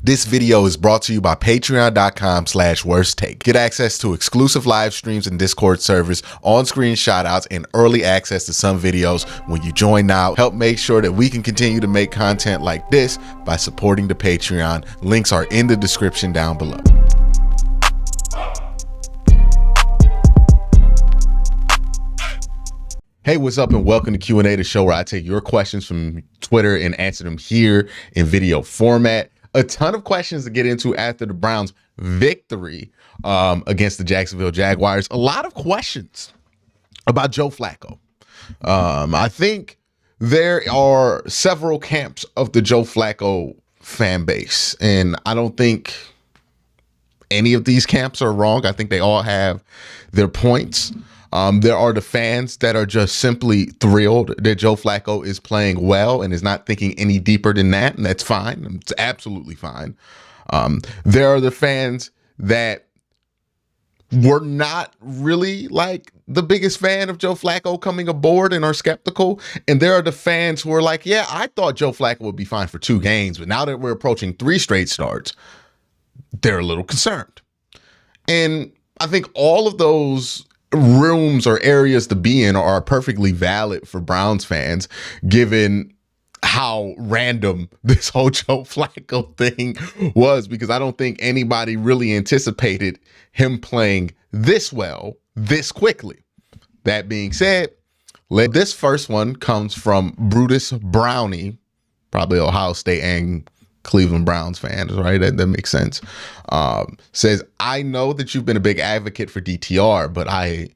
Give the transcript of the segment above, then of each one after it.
This video is brought to you by patreon.com/worsttake. Get access to exclusive live streams and Discord servers, on-screen shoutouts, and early access to some videos when you join now. Help make sure that we can continue to make content like this by supporting the Patreon. Links are in the description down below. Hey, what's up, and welcome to Q&A, the show where I take your questions from Twitter and answer them here in video format. A ton of questions to get into after the Browns' victory against the Jacksonville Jaguars. A lot of questions about Joe FLACCO. I think there are several camps of the Joe FLACCO fan base, and I don't think any of these camps are wrong. I think they all have their points. There are the fans that are just simply thrilled that Joe FLACCO is playing well and is not thinking any deeper than that, and that's fine. It's absolutely fine. There are the fans that were not really like the biggest fan of Joe FLACCO coming aboard and are skeptical. And there are the fans who are like, yeah, I thought Joe FLACCO would be fine for 2 games, but now that we're approaching 3 straight starts, they're a little concerned. And I think all of those rooms or areas to be in are perfectly valid for Browns fans, given how random this whole Joe FLACCO thing was, because I don't think anybody really anticipated him playing this well, this quickly. That being said, this first one comes from Brutus Brownie, probably Ohio State and Cleveland Browns fans, right? That makes sense. Says, I know that you've been a big advocate for DTR, but I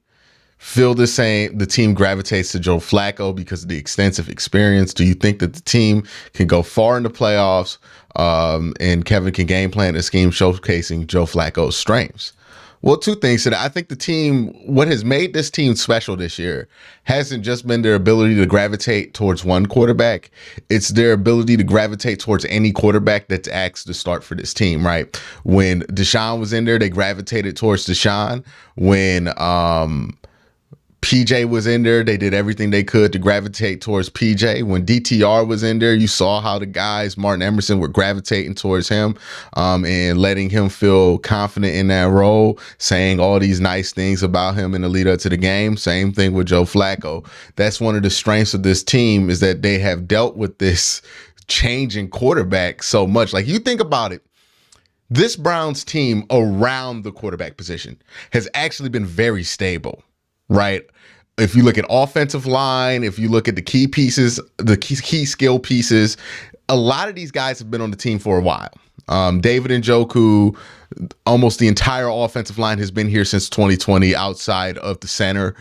feel the same. The team gravitates to Joe FLACCO because of the extensive experience. Do you think that the team can go far in the playoffs and Kevin can game plan a scheme showcasing Joe FLACCO's strengths? Well, 2 things to that. I think the team, what has made this team special this year hasn't just been their ability to gravitate towards one quarterback. It's their ability to gravitate towards any quarterback that's asked to start for this team, right? When Deshaun was in there, they gravitated towards Deshaun. When PJ was in there, they did everything they could to gravitate towards PJ. When DTR was in there, you saw how the guys, Martin Emerson, were gravitating towards him and letting him feel confident in that role, saying all these nice things about him in the lead up to the game. Same thing with Joe FLACCO. That's one of the strengths of this team, is that they have dealt with this changing quarterback so much. Like, you think about it, this Browns team around the quarterback position has actually been very stable. Right. If you look at offensive line, if you look at the key pieces, the key skill pieces, a lot of these guys have been on the team for a while. David Njoku, almost the entire offensive line has been here since 2020 outside of the center.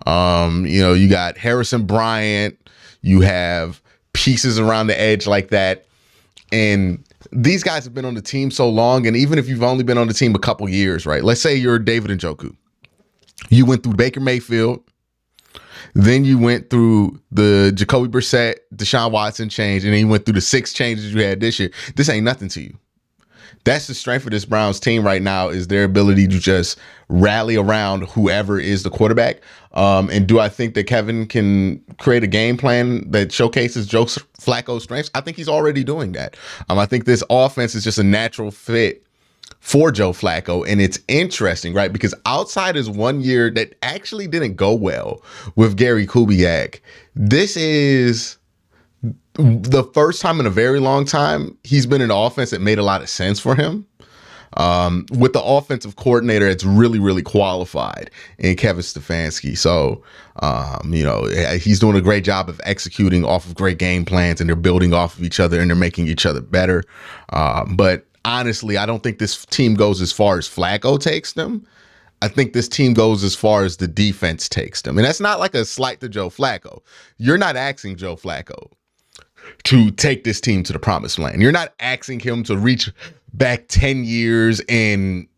You got Harrison Bryant, you have pieces around the edge like that. And these guys have been on the team so long. And even if you've only been on the team a couple years, right? Let's say you're David Njoku. You went through Baker Mayfield, then you went through the Jacoby Brissett, Deshaun Watson change, and then you went through the 6 changes you had this year. This ain't nothing to you. That's the strength of this Browns team right now, is their ability to just rally around whoever is the quarterback. And do I think that Kevin can create a game plan that showcases Joe FLACCO's strengths? I think he's already doing that. I think this offense is just a natural fit for Joe FLACCO. And it's interesting, right? Because outside his 1 year that actually didn't go well with Gary Kubiak, this is the first time in a very long time he's been in an offense that made a lot of sense for him. With the offensive coordinator that's really, really qualified in Kevin Stefanski. So, he's doing a great job of executing off of great game plans, and they're building off of each other and they're making each other better. But honestly, I don't think this team goes as far as FLACCO takes them. I think this team goes as far as the defense takes them. And that's not like a slight to Joe FLACCO. You're not asking Joe FLACCO to take this team to the promised land. You're not asking him to reach back 10 years and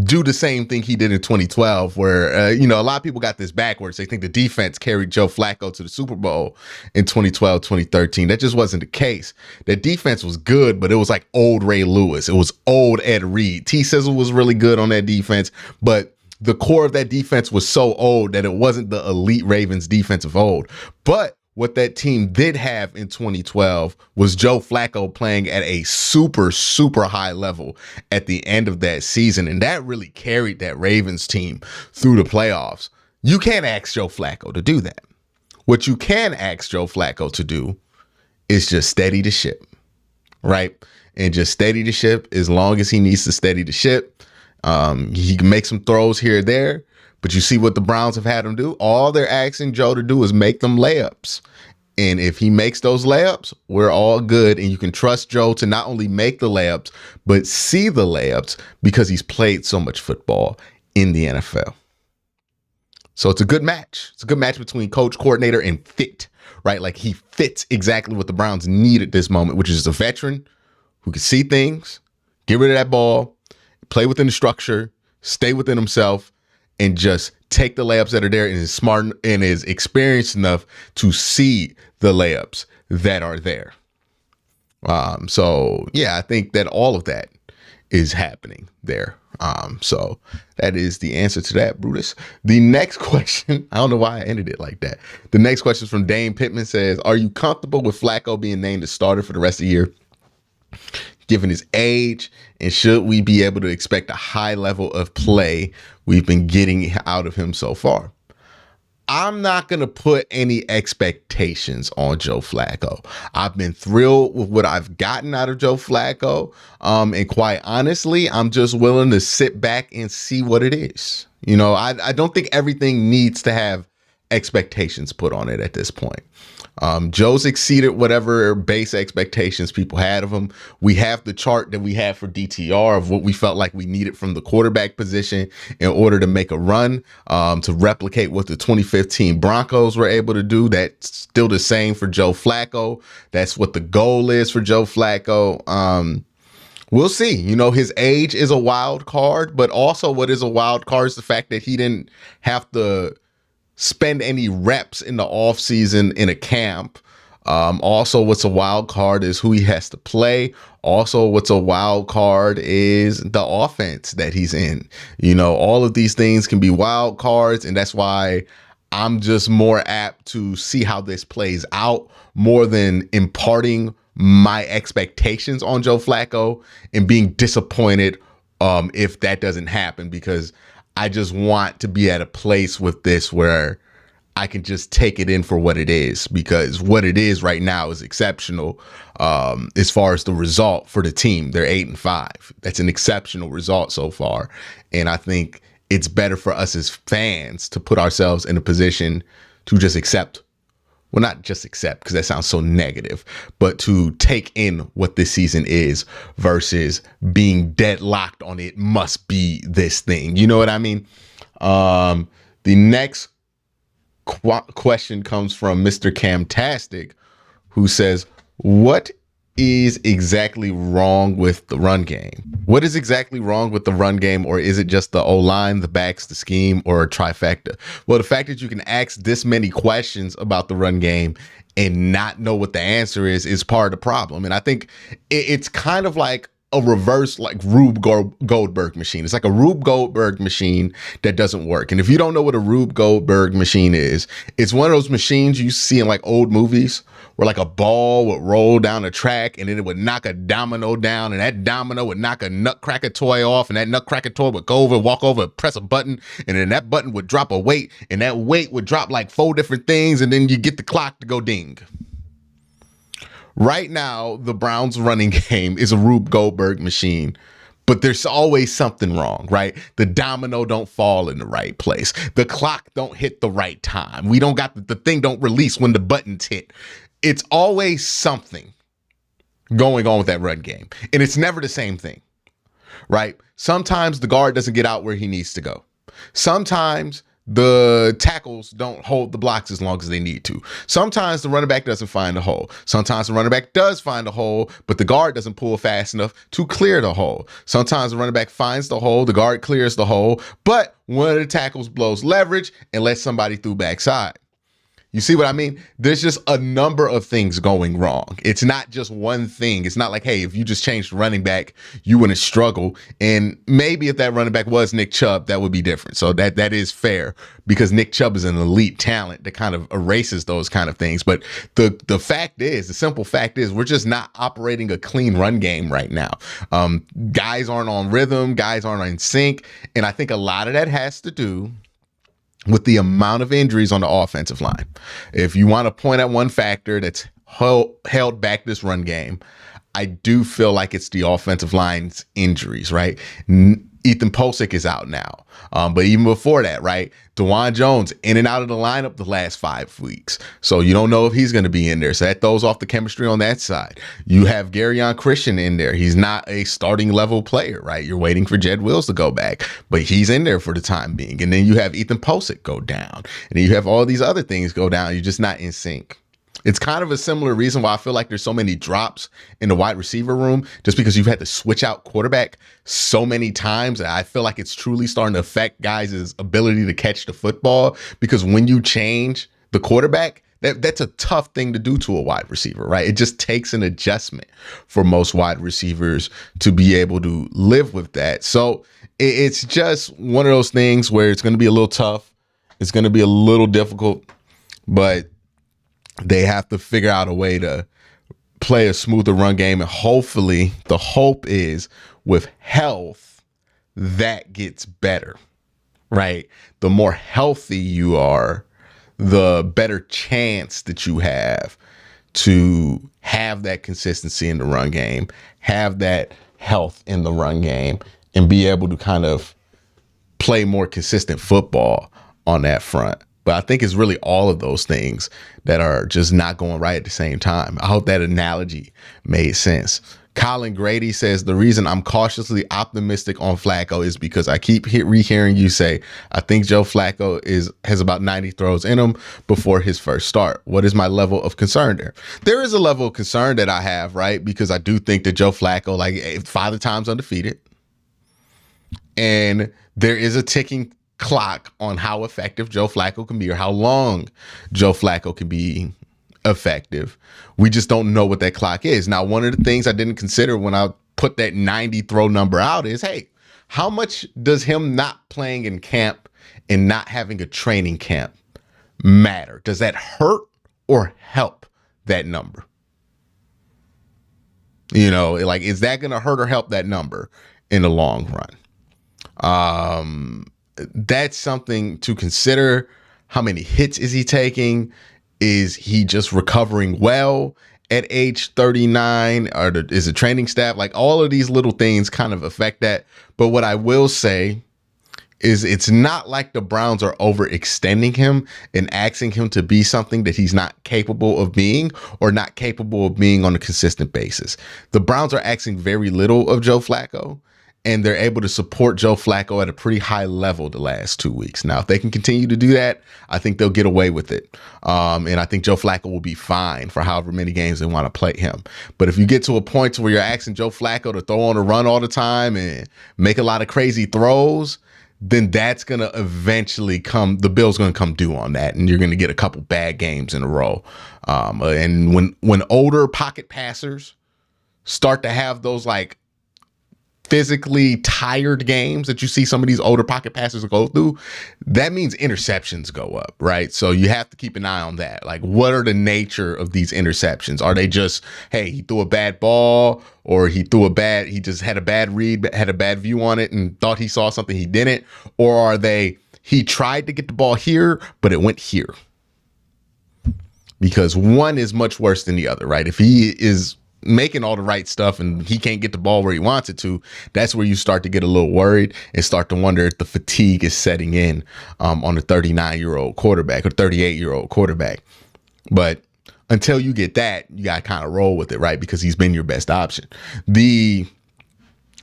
do the same thing he did in 2012, where, a lot of people got this backwards. They think the defense carried Joe FLACCO to the Super Bowl in 2012, 2013. That just wasn't the case. The defense was good, but it was like old Ray Lewis. It was old Ed Reed. T-Sizzle was really good on that defense, but the core of that defense was so old that it wasn't the elite Ravens defense of old. But what that team did have in 2012 was Joe Flacco playing at a super, super high level at the end of that season. And that really carried that Ravens team through the playoffs. You can't ask Joe Flacco to do that. What you can ask Joe Flacco to do is just steady the ship, right? And just steady the ship as long as he needs to steady the ship. He can make some throws here or there, but you see what the Browns have had him do? All they're asking Joe to do is make them layups. And if he makes those layups, we're all good. And you can trust Joe to not only make the layups, but see the layups because he's played so much football in the NFL. So it's a good match. It's a good match between coach, coordinator, and fit, right? Like he fits exactly what the Browns need at this moment, which is a veteran who can see things, get rid of that ball, play within the structure, stay within himself, and just take the layups that are there and is smart and is experienced enough to see the layups that are there. So yeah, I think that all of that is happening there. So that is the answer to that, Brutus. The next question, I don't know why I ended it like that. The next question is from Dane Pittman, says, are you comfortable with Flacco being named a starter for the rest of the year, given his age, and should we be able to expect a high level of play we've been getting out of him so far? I'm not going to put any expectations on Joe Flacco. I've been thrilled with what I've gotten out of Joe Flacco. And quite honestly, I'm just willing to sit back and see what it is. You know, I don't think everything needs to have expectations put on it at this point. Joe's exceeded whatever base expectations people had of him. We have the chart that we have for DTR of what we felt like we needed from the quarterback position in order to make a run, to replicate what the 2015 Broncos were able to do. That's still the same for Joe Flacco. That's what the goal is for Joe Flacco. We'll see. You know, his age is a wild card, but also what is a wild card is the fact that he didn't have to spend any reps in the offseason in a camp. Also, what's a wild card is who he has to play. Also, what's a wild card is the offense that he's in. You know, all of these things can be wild cards, and that's why I'm just more apt to see how this plays out more than imparting my expectations on Joe Flacco and being disappointed if that doesn't happen, because I just want to be at a place with this where I can just take it in for what it is, because what it is right now is exceptional. As far as the result for the team, they're 8-5. That's an exceptional result so far. And I think it's better for us as fans to put ourselves in a position to just accept. Well, not just accept, because that sounds so negative, but to take in what this season is versus being deadlocked on it must be this thing. You know what I mean? The next question comes from Mr. Camtastic, who says, what is exactly wrong with the run game? What is exactly wrong with the run game? Or is it just the O-line, the backs, the scheme, or a trifecta? Well, the fact that you can ask this many questions about the run game and not know what the answer is part of the problem. And I think it's kind of like a reverse, like Rube Goldberg machine. It's like a Rube Goldberg machine that doesn't work. And if you don't know what a Rube Goldberg machine is, it's one of those machines you see in like old movies where like a ball would roll down a track and then it would knock a domino down, and that domino would knock a nutcracker toy off, and that nutcracker toy would go over, walk over, press a button, and then that button would drop a weight, and that weight would drop like 4 different things, and then you get the clock to go ding. Right now, the Browns running game is a Rube Goldberg machine, but there's always something wrong, right? The domino don't fall in the right place. The clock don't hit the right time. We don't got the thing don't release when the buttons hit. It's always something going on with that run game, and it's never the same thing, right? Sometimes the guard doesn't get out where he needs to go. Sometimes the tackles don't hold the blocks as long as they need to. Sometimes the running back doesn't find the hole. Sometimes the running back does find the hole, but the guard doesn't pull fast enough to clear the hole. Sometimes the running back finds the hole, the guard clears the hole, but one of the tackles blows leverage and lets somebody through backside. You see what I mean? There's just a number of things going wrong. It's not just one thing. It's not like, hey, if you just changed running back, you wouldn't struggle. And maybe if that running back was Nick Chubb, that would be different. So that is fair, because Nick Chubb is an elite talent that kind of erases those kind of things. But the simple fact is, we're just not operating a clean run game right now. Guys aren't on rhythm. Guys aren't in sync. And I think a lot of that has to do with the amount of injuries on the offensive line. If you want to point at one factor that's held back this run game, I do feel like it's the offensive line's injuries, right? Ethan Posick is out now. But even before that, right, DeJuan Jones in and out of the lineup the last 5 weeks. So you don't know if he's going to be in there. So that throws off the chemistry on that side. You have Garrett Christian in there. He's not a starting level player, right? You're waiting for Jedd Wheels to go back, but he's in there for the time being. And then you have Ethan Posick go down. And then you have all these other things go down. You're just not in sync. It's kind of a similar reason why I feel like there's so many drops in the wide receiver room, just because you've had to switch out quarterback so many times. I feel like it's truly starting to affect guys' ability to catch the football, because when you change the quarterback, that's a tough thing to do to a wide receiver, right? It just takes an adjustment for most wide receivers to be able to live with that. So it's just one of those things where it's going to be a little tough. It's going to be a little difficult, but they have to figure out a way to play a smoother run game. And hopefully the hope is, with health, that gets better, right? The more healthy you are, the better chance that you have to have that consistency in the run game, have that health in the run game, and be able to kind of play more consistent football on that front. But I think it's really all of those things that are just not going right at the same time. I hope that analogy made sense. Colin Grady says, the reason I'm cautiously optimistic on Flacco is because I keep rehearing you say, I think Joe Flacco has about 90 throws in him before his first start. What is my level of concern there? There is a level of concern that I have, right? Because I do think that Joe Flacco, like, 5 times undefeated, and there is a ticking clock on how effective Joe Flacco can be, or how long Joe Flacco can be effective. We just don't know what that clock is. Now, one of the things I didn't consider when I put that 90 throw number out is, hey, how much does him not playing in camp and not having a training camp matter? Does that hurt or help that number? You know, like, is that going to hurt or help that number in the long run? That's something to consider. How many hits is he taking? Is he just recovering well at age 39? Or is the training staff, like, all of these little things kind of affect that. But what I will say is, it's not like the Browns are overextending him and asking him to be something that he's not capable of being, or not capable of being on a consistent basis. The Browns are asking very little of Joe Flacco, and they're able to support Joe Flacco at a pretty high level the last 2 weeks. Now, if they can continue to do that, I think they'll get away with it. And I think Joe Flacco will be fine for however many games they want to play him. But if you get to a point where you're asking Joe Flacco to throw on a run all the time and make a lot of crazy throws, then that's going to eventually come, the bill's going to come due on that, and you're going to get a couple bad games in a row. And when older pocket passers start to have those, like, physically tired games that you see some of these older pocket passers go through, that means interceptions go up, right? So you have to keep an eye on that. Like, what are the nature of these interceptions? Are they just, hey, he threw a bad ball, or he just had a bad read, had a bad view on it and thought he saw something he didn't? Or are they, he tried to get the ball here, but it went here? Because one is much worse than the other, right? If he is making all the right stuff and he can't get the ball where he wants it to, that's where you start to get a little worried and start to wonder if the fatigue is setting in on a 39-year-old quarterback or 38-year-old quarterback. But until you get that, you got to kind of roll with it, right? Because he's been your best option. The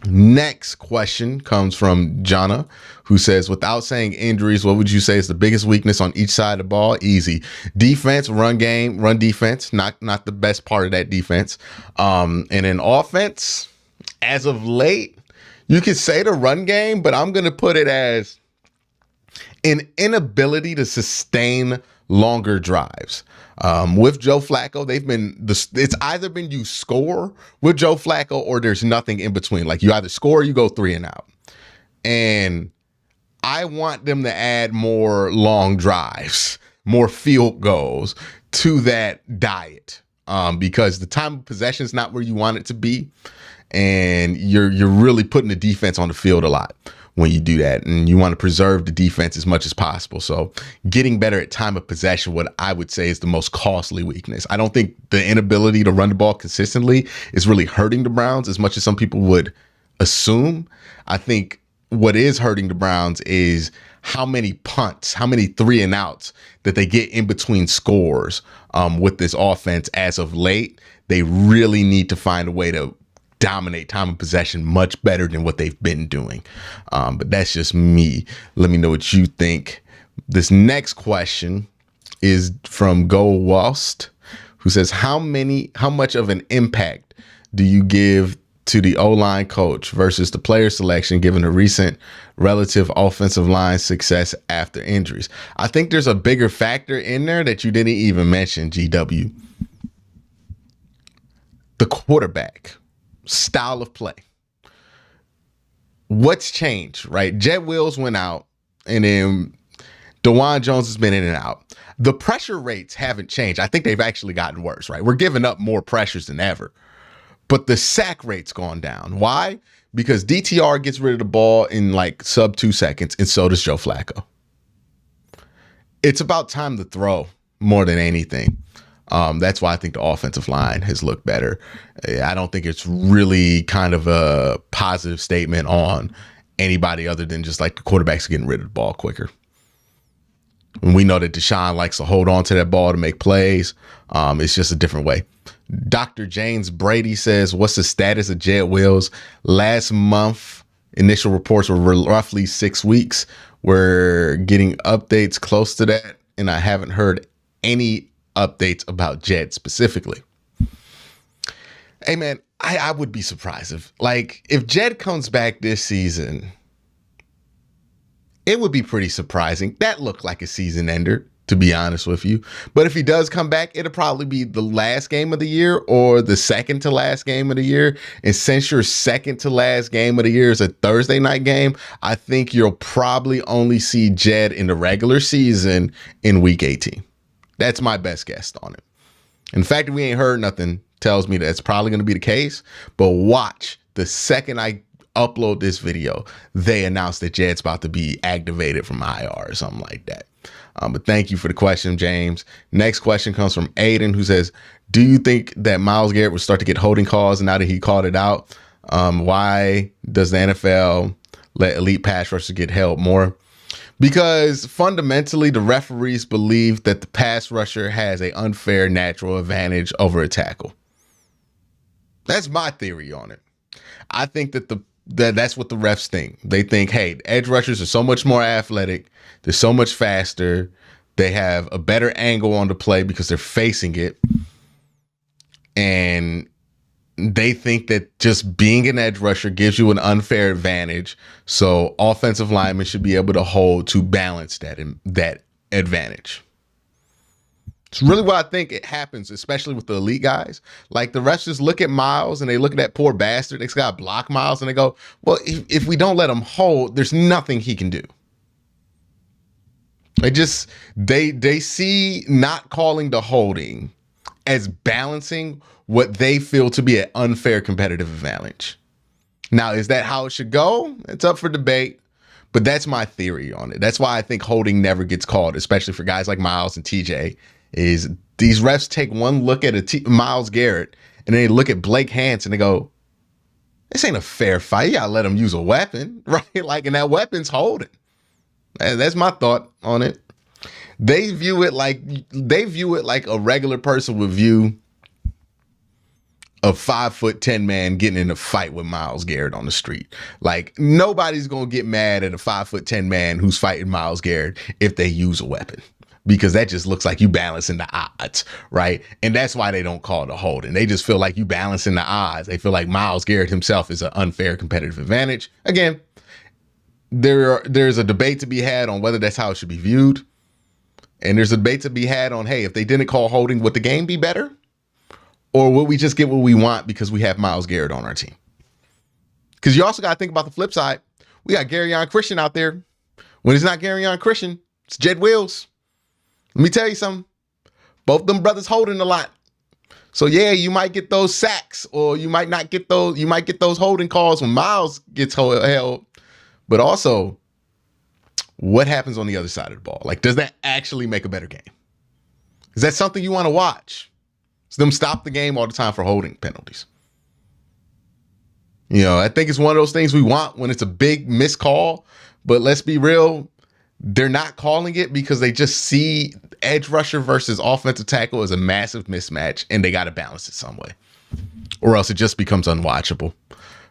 next question comes from Jonna, who says, without saying injuries, what would you say is the biggest weakness on each side of the ball? Easy. Defense, run game, run defense, not the best part of that defense. And in offense, as of late, you could say the run game, but I'm going to put it as An inability to sustain longer drives. With Joe Flacco, it's either been you score with Joe Flacco or there's nothing in between. Like you either score or you go 3 and out. And I want them to add more long drives, more field goals to that diet. Because the time of possession is not where you want it to be. And you're really putting the defense on the field a lot when you do that, and you want to preserve the defense as much as possible. So getting better at time of possession, what I would say is the most costly weakness. I don't think the inability to run the ball consistently is really hurting the Browns as much as some people would assume. I think what is hurting the Browns is how many punts, how many 3 and outs that they get in between scores with this offense as of late. They really need to find a way to dominate time of possession much better than what they've been doing. But that's just me. Let me know what you think. This next question is from Go Wast, who says, how much of an impact do you give to the O-line coach versus the player selection given the recent relative offensive line success after injuries? I think there's a bigger factor in there that you didn't even mention, GW. The quarterback. Style of play. What's changed, right? Jedd Wheels went out, and then DeJuan Jones has been in and out. The pressure rates haven't changed. I think they've actually gotten worse, right? We're giving up more pressures than ever. But the sack rate's gone down. Why? Because DTR gets rid of the ball in like sub 2 seconds, and so does Joe Flacco. It's about time to throw more than anything. That's why I think the offensive line has looked better. I don't think it's really kind of a positive statement on anybody other than just like the quarterbacks getting rid of the ball quicker. And we know that Deshaun likes to hold on to that ball to make plays. It's just a different way. Dr. James Brady says, what's the status of Jedd Wheels? Last month, initial reports were roughly 6 weeks. We're getting updates close to that, and I haven't heard any updates about Jedd specifically. Hey man, I would be surprised if Jedd comes back this season, it would be pretty surprising. That looked like a season ender, to be honest with you. But if he does come back, it'll probably be the last game of the year or the second to last game of the year. And since your second to last game of the year is a Thursday night game, I think you'll probably only see Jedd in the regular season in week 18. That's my best guess on it. In fact, we ain't heard nothing tells me that's probably going to be the case. But watch, the second I upload this video, they announce that Jedd's about to be activated from IR or something like that. But thank you for the question, James. Next question comes from Aiden, who says, do you think that Myles Garrett will start to get holding calls now that he called it out? Why does the NFL let elite pass rushers get held more? Because fundamentally, the referees believe that the pass rusher has an unfair natural advantage over a tackle. That's my theory on it. I think that that's what the refs think. They think, hey, edge rushers are so much more athletic. They're so much faster. They have a better angle on the play because they're facing it. And they think that just being an edge rusher gives you an unfair advantage. So offensive linemen should be able to hold to balance that advantage. It's really what I think it happens, especially with the elite guys. Like the refs just look at Myles and they look at that poor bastard. They got to block Myles and they go, well, if we don't let him hold, there's nothing he can do. They see not calling the holding as balancing what they feel to be an unfair competitive advantage. Now, is that how it should go? It's up for debate, but that's my theory on it. That's why I think holding never gets called, especially for guys like Myles and TJ, is these refs take one look at Myles Garrett and then they look at Blake Hance and they go, this ain't a fair fight. You gotta let him use a weapon, right? Like, and that weapon's holding. That's my thought on it. They view it like a regular person would view a 5'10" man getting in a fight with Myles Garrett on the street. Like, nobody's gonna get mad at a 5'10" man who's fighting Myles Garrett if they use a weapon, because that just looks like you balancing the odds, right? And that's why they don't call it a holding. They just feel like you balancing the odds. They feel like Myles Garrett himself is an unfair competitive advantage. Again, there's a debate to be had on whether that's how it should be viewed. And there's a debate to be had on, hey, if they didn't call holding, would the game be better? Or would we just get what we want because we have Myles Garrett on our team? Because you also got to think about the flip side. We got Garrett Christian out there. When it's not Garrett Christian, it's Jedd Wheels. Let me tell you something. Both them brothers holding a lot. So yeah, you might get those sacks, or you might not get those. You might get those holding calls when Myles gets held. But also, what happens on the other side of the ball? Like, does that actually make a better game? Is that something you want to watch? Is them stop the game all the time for holding penalties? You know, I think it's one of those things we want when it's a big missed call. But let's be real, they're not calling it because they just see edge rusher versus offensive tackle as a massive mismatch, and they got to balance it some way, or else it just becomes unwatchable.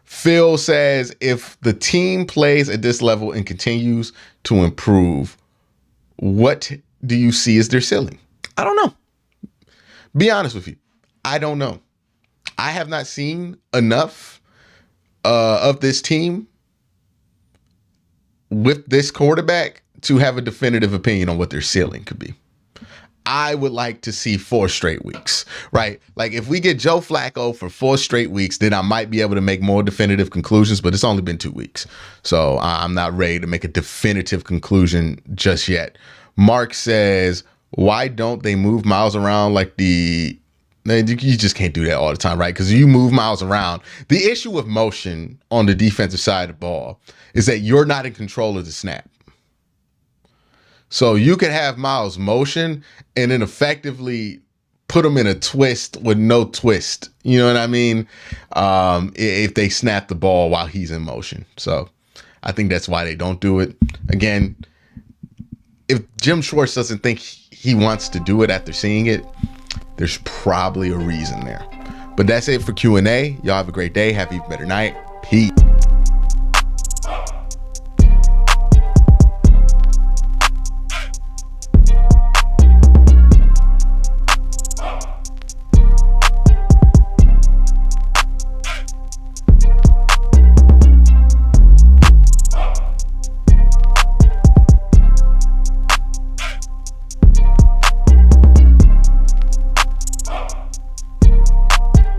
Phil says, if the team plays at this level and continues to improve, what do you see as their ceiling? I don't know. Be honest with you. I don't know. I have not seen enough of this team with this quarterback to have a definitive opinion on what their ceiling could be. I would like to see 4 straight weeks, right? Like, if we get Joe FLACCO for 4 straight weeks, then I might be able to make more definitive conclusions, but it's only been 2 weeks. So I'm not ready to make a definitive conclusion just yet. Mark says, why don't they move Myles around like the... You just can't do that all the time, right? Because you move Myles around. The issue with motion on the defensive side of the ball is that you're not in control of the snap. So you could have Myles motion and then effectively put him in a twist with no twist. You know what I mean? If they snap the ball while he's in motion. So I think that's why they don't do it. Again, if Jim Schwartz doesn't think he wants to do it after seeing it, there's probably a reason there. But that's it for Q&A. Y'all have a great day. Have an even better night. Peace.